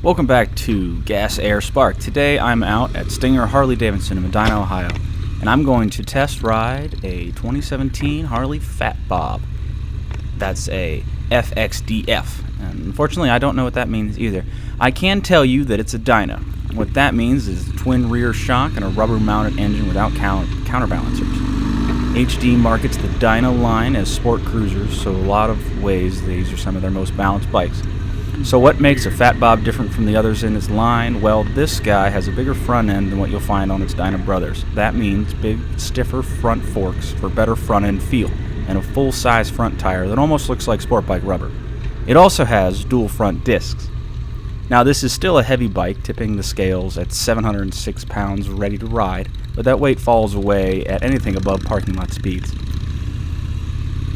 Welcome back to Gas Air Spark. Today I'm out at Stinger Harley Davidson in Medina, Ohio, and I'm going to test ride a 2017 Harley Fat Bob. That's a FXDF, and unfortunately I don't know what that means either. I can tell you that it's a dyno. What that means is a twin rear shock and a rubber-mounted engine without counterbalancers. HD markets the dyno line as sport cruisers, so a lot of ways these are some of their most balanced bikes. So what makes a Fat Bob different from the others in its line? Well, this guy has a bigger front end than what you'll find on its dyno brothers. That means big, stiffer front forks for better front end feel, and a full-size front tire that almost looks like sport bike rubber. It also has dual front discs. Now this is still a heavy bike, tipping the scales at 706 pounds ready to ride, but that weight falls away at anything above parking lot speeds.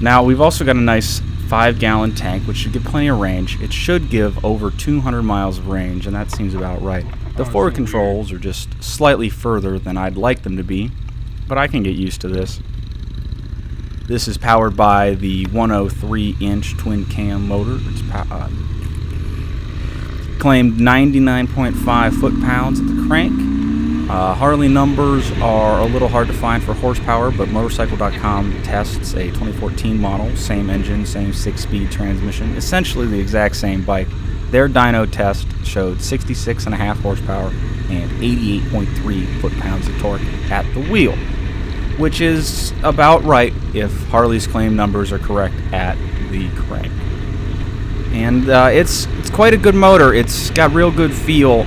Now we've also got a nice 5-gallon tank, which should give plenty of range. It should give over 200 miles of range, and that seems about right. The forward controls are just slightly further than I'd like them to be, but I can get used to this. This is powered by the 103-inch twin cam motor. It's claimed 99.5 foot-pounds at the crank. Harley numbers are a little hard to find for horsepower, but motorcycle.com tests a 2014 model, same engine, same 6-speed transmission, essentially the exact same bike. Their dyno test showed 66.5 horsepower and 88.3 foot-pounds of torque at the wheel, which is about right if Harley's claim numbers are correct at the crank. And it's quite a good motor. It's got real good feel,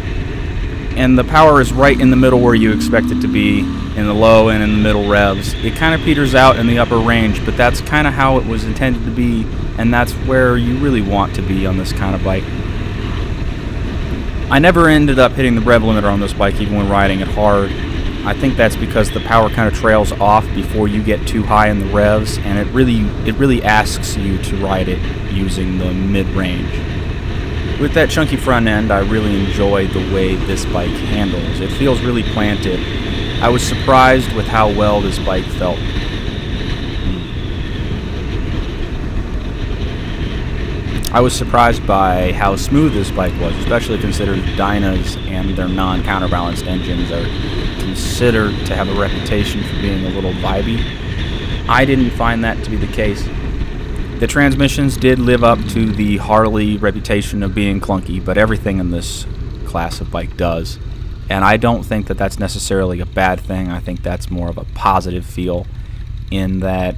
and the power is right in the middle where you expect it to be, in the low and in the middle revs. It kind of peters out in the upper range, but that's kind of how it was intended to be, and that's where you really want to be on this kind of bike. I never ended up hitting the rev limiter on this bike even when riding it hard. I think that's because the power kind of trails off before you get too high in the revs, and it really asks you to ride it using the mid-range. With that chunky front end, I really enjoy the way this bike handles. It feels really planted. I was surprised with how well this bike felt. I was surprised by how smooth this bike was, especially considering dynos and their non-counterbalanced engines are considered to have a reputation for being a little vibey. I didn't find that to be the case. The transmissions did live up to the Harley reputation of being clunky, but everything in this class of bike does. And I don't think that that's necessarily a bad thing. I think that's more of a positive feel, in that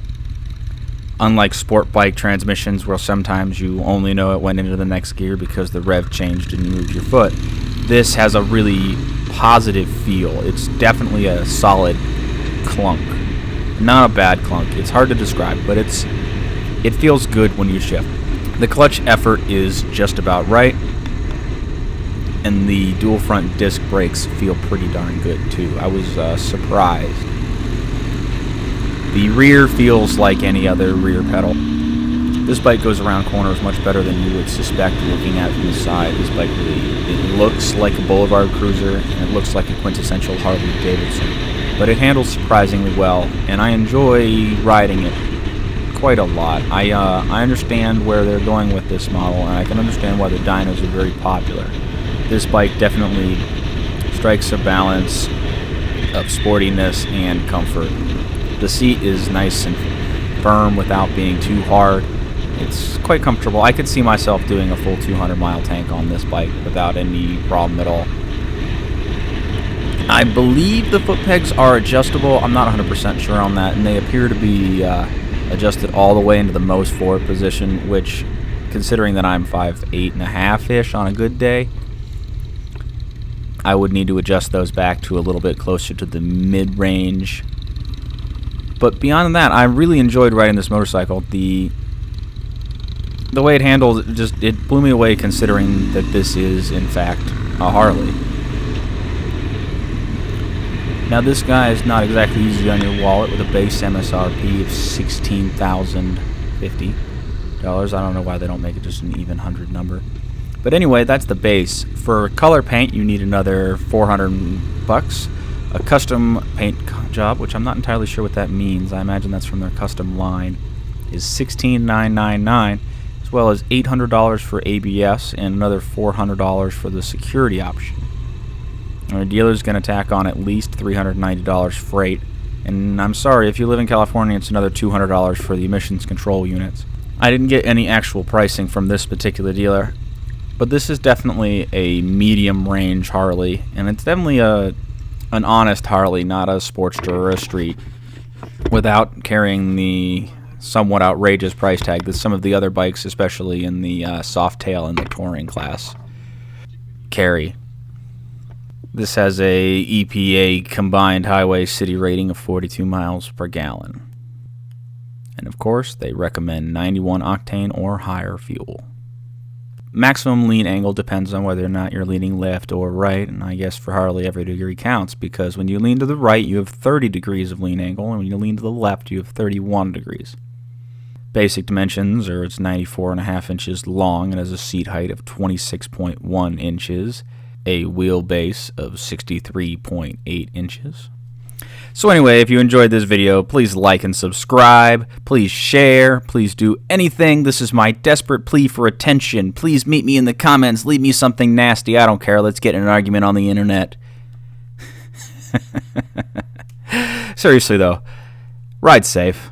unlike sport bike transmissions where sometimes you only know it went into the next gear because the rev changed and you moved your foot, this has a really positive feel. It's definitely a solid clunk. Not a bad clunk. It's hard to describe, but it feels good when you shift. The clutch effort is just about right, and the dual front disc brakes feel pretty darn good too. I was surprised. The rear feels like any other rear pedal. This bike goes around corners much better than you would suspect looking at it from the side. This bike it looks like a boulevard cruiser, and it looks like a quintessential Harley Davidson. But it handles surprisingly well, and I enjoy riding it quite a lot. I understand where they're going with this model, and I can understand why the dynos are very popular. This bike definitely strikes a balance of sportiness and comfort. The seat is nice and firm without being too hard. It's quite comfortable. I could see myself doing a full 200-mile tank on this bike without any problem at all. I believe the foot pegs are adjustable. I'm not 100% sure on that, and they appear to be adjusted all the way into the most forward position, which, considering that I'm 5'8.5"-ish on a good day, I would need to adjust those back to a little bit closer to the mid-range. But beyond that, I really enjoyed riding this motorcycle. The way it handles, it blew me away, considering that this is, in fact, a Harley. Now this guy is not exactly easy on your wallet with a base MSRP of $16,050. I don't know why they don't make it just an even 100 number. But anyway, that's the base. For color paint, you need another $400. A custom paint job, which I'm not entirely sure what that means. I imagine that's from their custom line, is $16,999. as well as $800 for ABS and another $400 for the security option. Our dealer's going to tack on at least $390 freight, and I'm sorry, if you live in California, it's another $200 for the emissions control units. I didn't get any actual pricing from this particular dealer, but this is definitely a medium range Harley, and it's definitely an honest Harley, not a Sportster or a Street, without carrying the somewhat outrageous price tag that some of the other bikes, especially in the soft tail and the touring class, carry. This has a EPA combined highway city rating of 42 miles per gallon. And of course, they recommend 91 octane or higher fuel. Maximum lean angle depends on whether or not you're leaning left or right, and I guess for Harley every degree counts, because when you lean to the right you have 30 degrees of lean angle, and when you lean to the left you have 31 degrees. Basic dimensions are it's 94.5 inches long and has a seat height of 26.1 inches, a wheelbase of 63.8 inches. So anyway, if you enjoyed this video, please like and subscribe, please share, please do anything. This is my desperate plea for attention. Please meet me in the comments, leave me something nasty, I don't care, let's get in an argument on the internet. Seriously though, ride safe.